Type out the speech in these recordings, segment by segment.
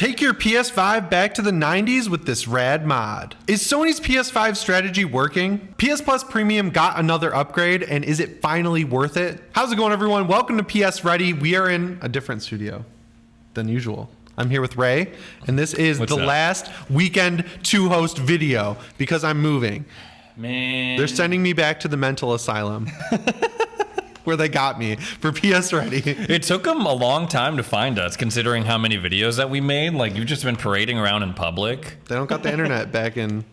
Take your PS5 back to the 90s with this rad mod. Is Sony's PS5 strategy working? PS Plus Premium got another upgrade, and is it finally worth it? How's it going, everyone? Welcome to PSReady. We are in a different studio than usual. I'm here with Ray, and this is last weekend two-host video because I'm moving. Man. They're sending me back to the mental asylum. Where they got me for PSReady. It took them a long time to find us, considering how many videos that we made. Like, you've just been parading around in public. They don't got the internet back in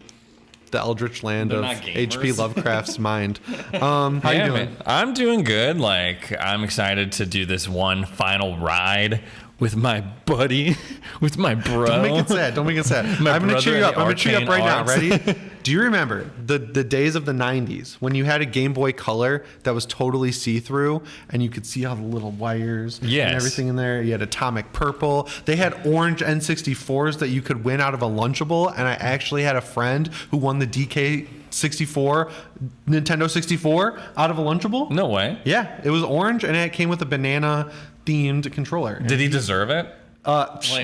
the eldritch land of H.P. Lovecraft's mind. How you doing? Man. I'm doing good. Like, I'm excited to do this one final ride with my buddy, with my bro. Don't make it sad. Don't make it sad. I'm going to cheer you up. I'm going to cheer you up right now. Ready? Do you remember the days of the 90s when you had a Game Boy Color that was totally see-through and you could see all the little wires and everything in there? You had Atomic Purple. They had orange N64s that you could win out of a Lunchable, and I actually had a friend who won the DK64 Nintendo 64 out of a Lunchable. No way. Yeah, it was orange and it came with a banana themed controller. Did he deserve it?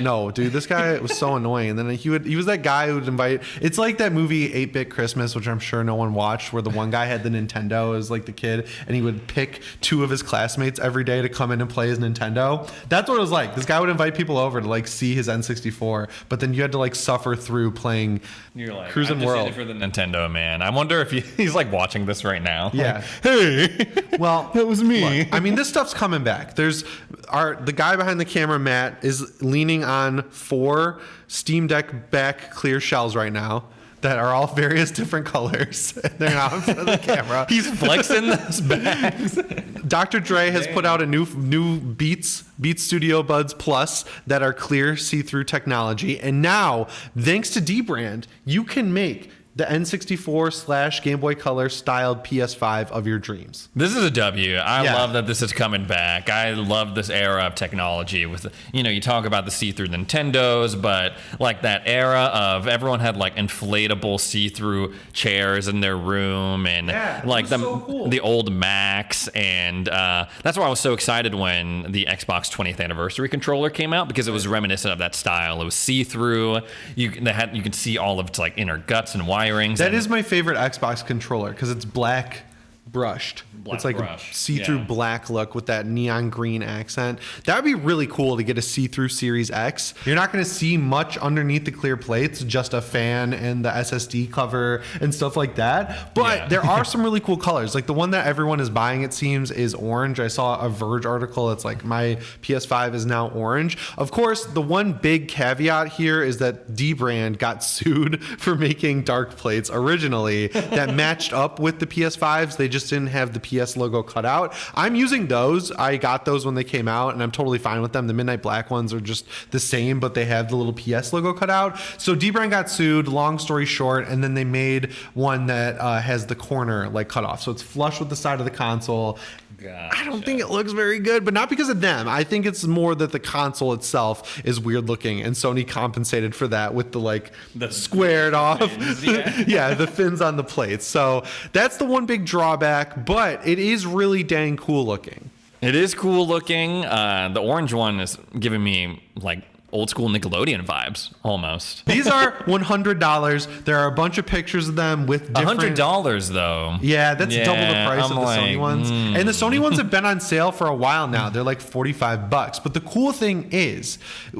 No, dude, this guy was so annoying. And then he was that guy who would invite. It's like that movie 8-Bit Christmas, which I'm sure no one watched, where the one guy had the Nintendo as like the kid, and he would pick two of his classmates every day to come in and play his Nintendo. That's what it was like. This guy would invite people over to like see his N64, but then you had to like suffer through playing Cruising World. I'm just in it for the Nintendo, man. I wonder if he's like watching this right now. Yeah. Like, hey, well, that was me. Look, I mean, this stuff's coming back. The guy behind the camera, Matt, is leaning on 4 Steam Deck back clear shells right now that are all various different colors. They're not in front of the camera. He's flexing those bags. Dr. Dre has put out a new Beats Studio Buds Plus that are clear see-through technology. And now, thanks to dbrand, you can make the N64 / Game Boy Color styled PS5 of your dreams. This is a W. I love that this is coming back. I love this era of technology with, you talk about the see-through Nintendos, but like that era of everyone had like inflatable see-through chairs in their room and like the old Macs. And that's why I was so excited when the Xbox 20th anniversary controller came out, because it was reminiscent of that style. It was see-through. You could see all of its like inner guts and wirings. That is my favorite Xbox controller because it's black brushed. It's like a see-through black look with that neon green accent. That would be really cool to get a see-through Series X. You're not going to see much underneath the clear plates, just a fan and the SSD cover and stuff like that. But there are some really cool colors. Like the one that everyone is buying, it seems, is orange. I saw a Verge article. It's like my PS5 is now orange. Of course, the one big caveat here is that dbrand got sued for making dark plates originally that matched up with the PS5s. They just didn't have the PS logo cut out. I'm using those. I got those when they came out, and I'm totally fine with them. The Midnight Black ones are just the same, but they have the little PS logo cut out. So dbrand got sued, long story short, and then they made one that has the corner like cut off. So it's flush with the side of the console. Gotcha. I don't think it looks very good, but not because of them. I think it's more that the console itself is weird looking, and Sony compensated for that with the squared off. Fins, the fins on the plates. So that's the one big drawback, but it is really dang cool looking. It is cool looking. The orange one is giving me like old school Nickelodeon vibes almost. These are $100. There are a bunch of pictures of them with different $100 though. Yeah, that's double the price of the Sony ones. And the Sony ones have been on sale for a while now. They're like $45. But the cool thing is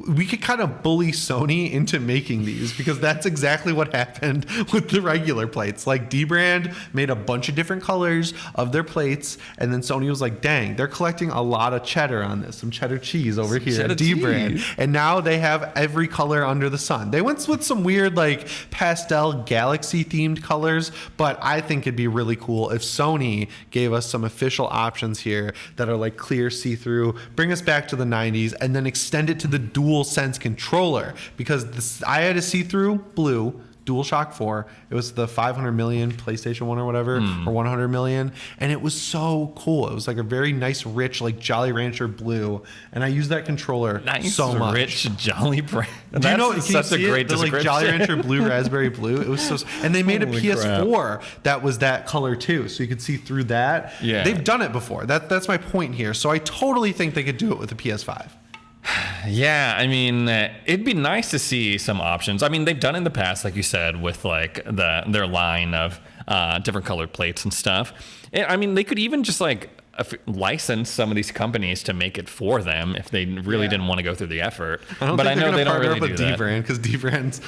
we could kind of bully Sony into making these because that's exactly what happened with the regular plates. Like dbrand made a bunch of different colors of their plates, and then Sony was like, dang, they're collecting a lot of cheddar on this. Some cheddar cheese over here at dbrand. And now they have every color under the sun. They went with some weird like pastel galaxy themed colors, but I think it'd be really cool if Sony gave us some official options here that are like clear see-through, bring us back to the 90s, and then extend it to the DualSense controller, because I had a see-through blue DualShock 4. It was the 500 million PlayStation 1 or whatever, or 100 million. And it was so cool. It was like a very nice, rich, like Jolly Rancher blue. And I used that controller so much. Rich Jolly Rancher. Do you know, such a great description? Like Jolly Rancher blue, raspberry blue. It was so, and they made a PS4 that was that color too. So you could see through that. Yeah. They've done it before. That's my point here. So I totally think they could do it with a PS5. Yeah, I mean, it'd be nice to see some options. I mean, they've done in the past, like you said, with like their line of different colored plates and stuff. I mean, they could even just like license some of these companies to make it for them if they really didn't want to go through the effort. But I know they don't really do that. Because Dbrand's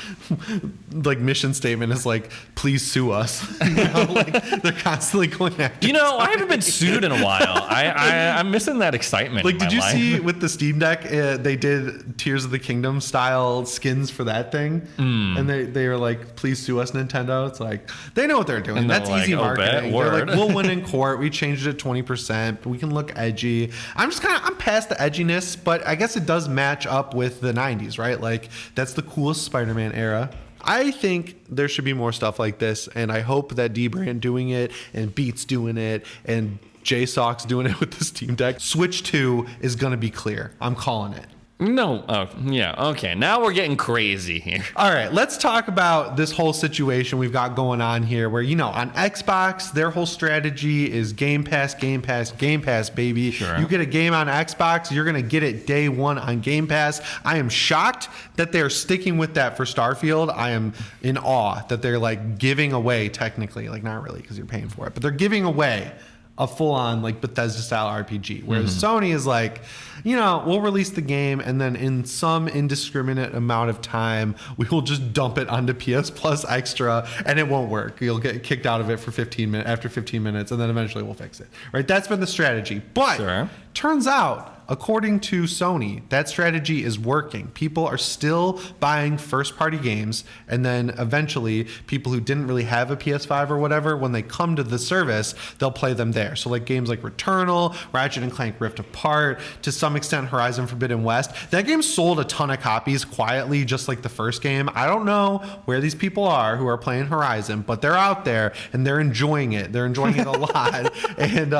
like mission statement is like, please sue us. Like they're constantly going after. I haven't been sued in a while. I'm missing that excitement. Like, did you see with the Steam Deck, they did Tears of the Kingdom style skins for that thing, and they were like, please sue us, Nintendo. It's like they know what they're doing. That's easy marketing. They're like, we'll win in court. We changed it 20%. We can look edgy. I'm past the edginess, but I guess it does match up with the 90s, right? Like, that's the coolest Spider-Man era. I think there should be more stuff like this, and I hope that Dbrand doing it, and Beats doing it, and JSOX doing it with the Steam Deck. Switch 2 is going to be clear. I'm calling it. No. Oh, yeah. Okay. Now we're getting crazy here. All right. Let's talk about this whole situation we've got going on here where, on Xbox, their whole strategy is Game Pass, Game Pass, Game Pass, baby. Sure. You get a game on Xbox, you're going to get it day one on Game Pass. I am shocked that they're sticking with that for Starfield. I am in awe that they're like giving away, technically, like not really because you're paying for it, but they're giving away a full-on like Bethesda style RPG, whereas Sony is like, we'll release the game and then in some indiscriminate amount of time we will just dump it onto PS Plus Extra and it won't work. You'll get kicked out of it for 15 minutes after 15 minutes and then eventually we'll fix it. Right? That's been the strategy. But turns out, according to Sony, that strategy is working. People are still buying first-party games, and then eventually people who didn't really have a PS5 or whatever, when they come to the service, they'll play them there. So like games like Returnal, Ratchet and Clank Rift Apart, to some extent Horizon Forbidden West. That game sold a ton of copies quietly, just like the first game. I don't know where these people are who are playing Horizon, but they're out there and they're enjoying it. They're enjoying it a lot. And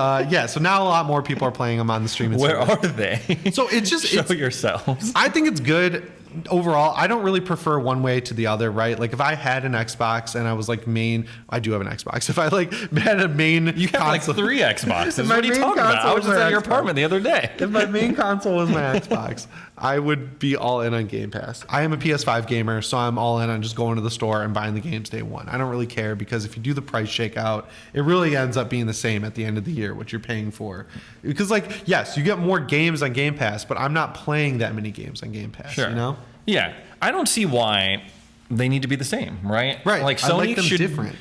so now a lot more people are playing them on the streaming service. Where are they? So it's just show yourselves. I think it's good overall. I don't really prefer one way to the other, right? Like if I had an Xbox and I was like I do have an Xbox. If I like had a main you have console, like 3 Xboxes. What are you talking about? I was just at your apartment the other day. If my main console was my Xbox, I would be all in on Game Pass. I am a PS5 gamer, so I'm all in on just going to the store and buying the games day one. I don't really care because if you do the price shakeout, it really ends up being the same at the end of the year, what you're paying for. Because yes, you get more games on Game Pass, but I'm not playing that many games on Game Pass, Sure. Yeah. I don't see why they need to be the same, right? Right. Like Sony should different.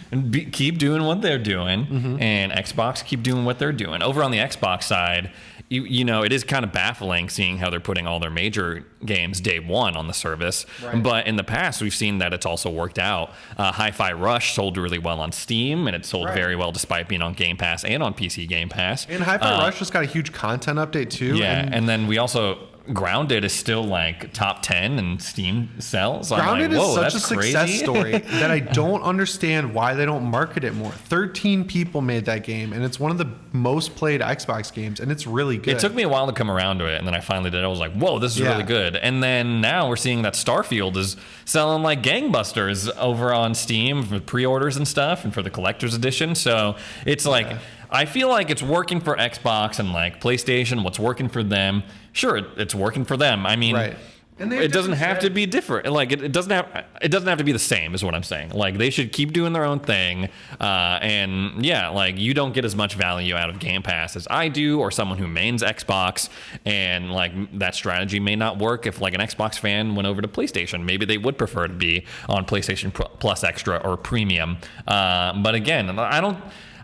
Keep doing what they're doing, and Xbox keep doing what they're doing. Over on the Xbox side, it is kind of baffling seeing how they're putting all their major games day one on the service. Right. But in the past, we've seen that it's also worked out. Hi-Fi Rush sold really well on Steam, and it sold very well despite being on Game Pass and on PC Game Pass. And Hi-Fi Rush just got a huge content update too. Yeah, and then we also... Grounded is still like top 10 in Steam sales. So Grounded is such a success story that I don't understand why they don't market it more. 13 people made that game, and it's one of the most played Xbox games, and it's really good. It took me a while to come around to it, and then I finally did. I was like, whoa, this is really good. And then now we're seeing that Starfield is selling like gangbusters over on Steam for pre-orders and stuff, and for the collector's edition. So it's like... I feel like it's working for Xbox and like PlayStation. What's working for them? Sure, it's working for them. I mean, it doesn't have to be different. Like it doesn't have to be the same. Is what I'm saying. Like they should keep doing their own thing. And yeah, like you don't get as much value out of Game Pass as I do, or someone who mains Xbox. And like that strategy may not work if like an Xbox fan went over to PlayStation. Maybe they would prefer to be on PlayStation Plus Extra or Premium. But again, I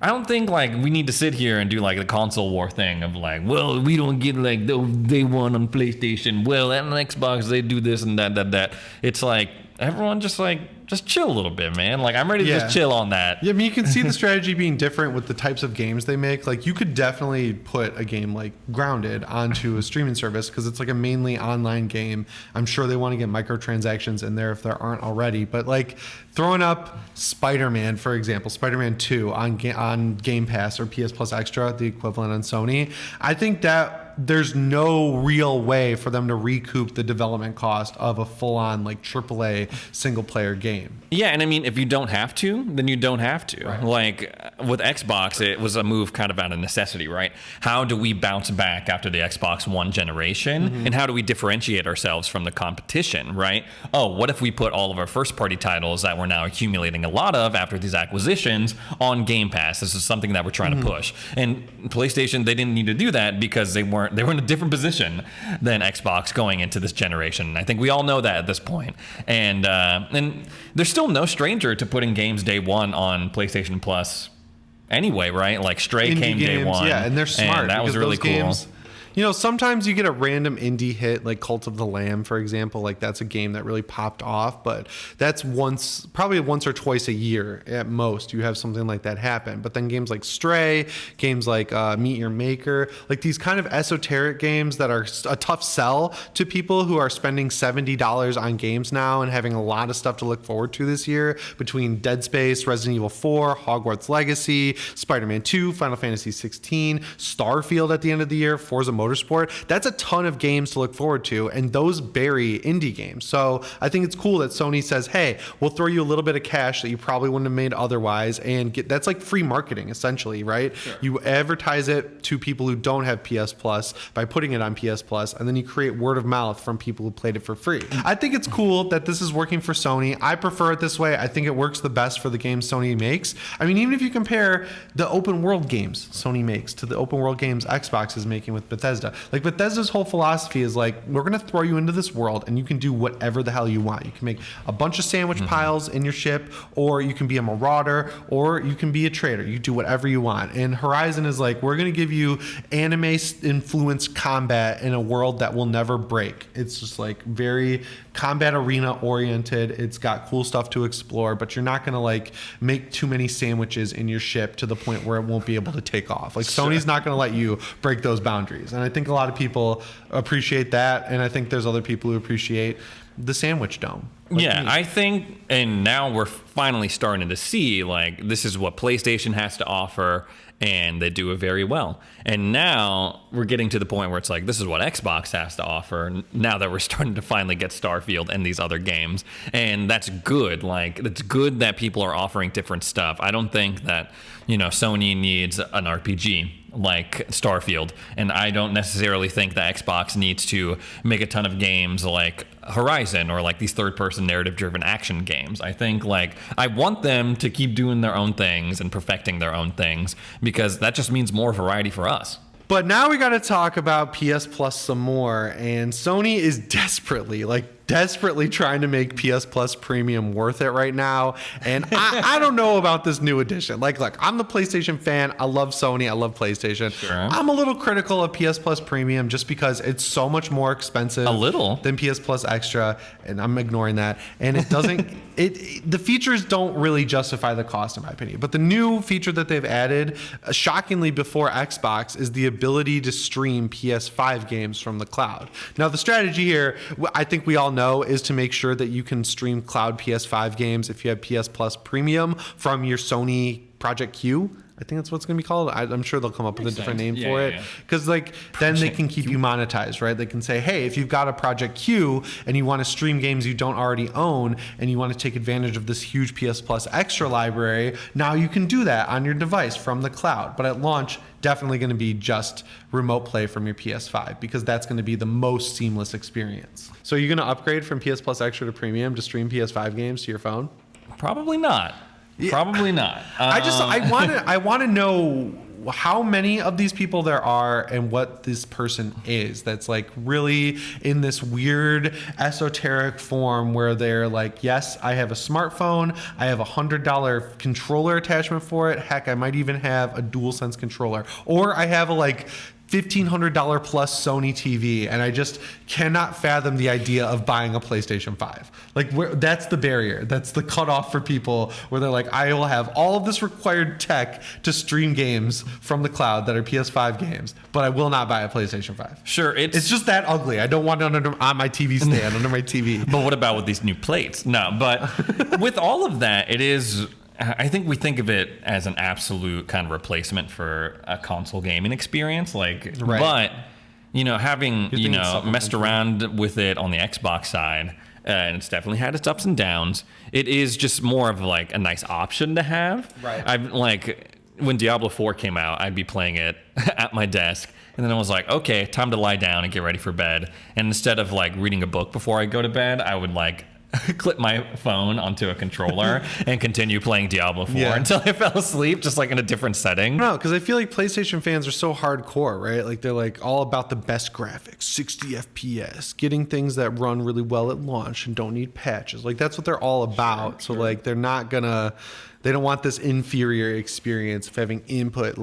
don't think like we need to sit here and do like the console war thing of like, well, we don't get like they won on PlayStation. Well, on Xbox they do this and that. It's like everyone just chill a little bit, man. Like I'm ready to just chill on that. Yeah, I mean you can see the strategy being different with the types of games they make. Like you could definitely put a game like Grounded onto a streaming service because it's like a mainly online game. I'm sure they want to get microtransactions in there if there aren't already. But like throwing up Spider-Man, for example, Spider-Man 2 on Game Pass or PS Plus Extra, the equivalent on Sony, I think that there's no real way for them to recoup the development cost of a full-on like AAA single-player game. Yeah, and I mean, if you don't have to, then you don't have to. Right. Like with Xbox, it was a move kind of out of necessity, right? How do we bounce back after the Xbox One generation, and how do we differentiate ourselves from the competition, right? Oh, what if we put all of our first-party titles that we're now accumulating a lot of after these acquisitions on Game Pass? This is something that we're trying to push. And PlayStation, they didn't need to do that because they were in a different position than Xbox going into this generation. I think we all know that at this point. And they're still no stranger to putting games day one on PlayStation Plus anyway, right? Like Stray Indie came games, day one. yeah, and they're smart. And that was really cool. Games, you know, sometimes you get a random indie hit like Cult of the Lamb, for example. Like that's a game that really popped off, but that's probably once or twice a year at most you have something like that happen. But then games like Stray, games like Meet Your Maker, like these kind of esoteric games that are a tough sell to people who are spending $70 on games now and having a lot of stuff to look forward to this year between Dead Space, Resident Evil 4, Hogwarts Legacy, Spider-Man 2, Final Fantasy 16, Starfield at the end of the year, Forza Motorsport. That's a ton of games to look forward to, and those bury indie games. So I think it's cool that Sony says, hey, we'll throw you a little bit of cash that you probably wouldn't have made otherwise, and that's like free marketing essentially, right? Sure. You advertise it to people who don't have PS Plus by putting it on PS Plus, and then you create word of mouth from people who played it for free. I think it's cool that this is working for Sony. I prefer it this way. I think it works the best for the games Sony makes. I mean, even if you compare the open world games Sony makes to the open world games Xbox is making with Bethesda, like Bethesda's whole philosophy is like, we're going to throw you into this world and you can do whatever the hell you want. You can make a bunch of sandwich piles in your ship, or you can be a marauder, or you can be a trader. You do whatever you want. And Horizon is like, we're going to give you anime influenced combat in a world that will never break. It's just like very combat arena oriented. It's got cool stuff to explore, but you're not going to like make too many sandwiches in your ship to the point where it won't be able to take off. Like Sony's not going to let you break those boundaries. And I think a lot of people appreciate that. And I think there's other people who appreciate the sandwich dome. Like yeah, me. I think, and now we're finally starting to see, like, this is what PlayStation has to offer, and they do it very well. And now we're getting to the point where it's like, this is what Xbox has to offer, now that we're starting to finally get Starfield and these other games. And that's good. Like, it's good that people are offering different stuff. I don't think that, you know, Sony needs an RPG like Starfield, and I don't necessarily think that Xbox needs to make a ton of games like Horizon or like these third-person narrative-driven action games. I think like I want them to keep doing their own things and perfecting their own things, because that just means more variety for us. But now we got to talk about PS Plus some more, and Sony is desperately trying to make PS Plus Premium worth it right now. And I don't know about this new edition. Like, look, I'm the PlayStation fan. I love Sony. I love PlayStation. Sure. I'm a little critical of PS Plus Premium just because it's so much more expensive than PS Plus Extra, and I'm ignoring that. And it doesn't, the features don't really justify the cost in my opinion. But the new feature that they've added, shockingly before Xbox, is the ability to stream PS5 games from the cloud. Now, the strategy here, I think we all know, is to make sure that you can stream cloud PS5 games if you have PS Plus Premium from your Sony Project Q. I think that's what it's going to be called. I'm sure they'll come up with a different name for it. Because like then they can keep you monetized, right? They can say, hey, if you've got a Project Q and you want to stream games you don't already own and you want to take advantage of this huge PS Plus Extra library, now you can do that on your device from the cloud. But at launch, definitely going to be just remote play from your PS5, because that's going to be the most seamless experience. So are you going to upgrade from PS Plus Extra to Premium to stream PS5 games to your phone? Probably not. Yeah. Probably not. I want to know how many of these people there are and what this person is that's like really in this weird esoteric form where they're like, yes, I have a smartphone, I have $100 controller attachment for it, heck, I might even have a DualSense controller, or I have a like $1,500 plus Sony TV, and I just cannot fathom the idea of buying a PlayStation 5. Like, that's the barrier. That's the cutoff for people where they're like, I will have all of this required tech to stream games from the cloud that are PS5 games, but I will not buy a PlayStation 5. Sure, it's just that ugly. I don't want it on my TV stand, under my TV. But what about with these new plates? No, but with all of that, it is... I think we think of it as an absolute kind of replacement for a console gaming experience, like, right. But having, messed around with it on the Xbox side, and it's definitely had its ups and downs. It is just more of like a nice option to have. Right. I've like when Diablo 4 came out, I'd be playing it at my desk, and then I was like, okay, time to lie down and get ready for bed. And instead of like reading a book before I go to bed, I would like clip my phone onto a controller and continue playing Diablo 4 until I fell asleep, just like in a different setting. No, because I feel like PlayStation fans are so hardcore, right? Like they're like all about the best graphics, 60 FPS, getting things that run really well at launch and don't need patches. Like that's what they're all about. So like they're not gonna, they don't want this inferior experience of having input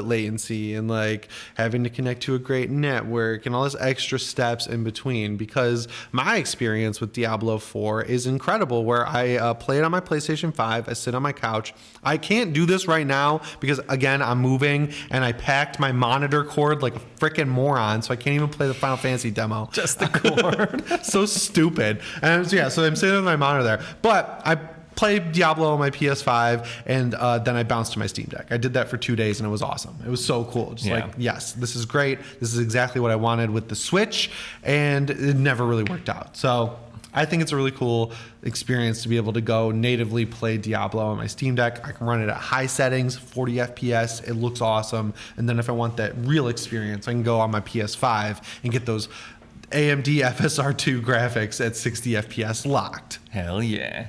latency and like having to connect to a great network and all this extra steps in between, because my experience with Diablo 4 is incredible, where I play it on my PlayStation 5. I sit on my couch. I can't do this right now because again, I'm moving and I packed my monitor cord like a freaking moron, so I can't even play the Final Fantasy demo. Just the cord. So stupid. And so I'm sitting with my monitor there, but I played Diablo on my PS5, and then I bounced to my Steam Deck. I did that for 2 days, and it was awesome. It was so cool. Just like, yes, this is great. This is exactly what I wanted with the Switch, and it never really worked out. So I think it's a really cool experience to be able to go natively play Diablo on my Steam Deck. I can run it at high settings, 40 FPS. It looks awesome. And then if I want that real experience, I can go on my PS5 and get those AMD FSR2 graphics at 60 FPS locked. Hell yeah.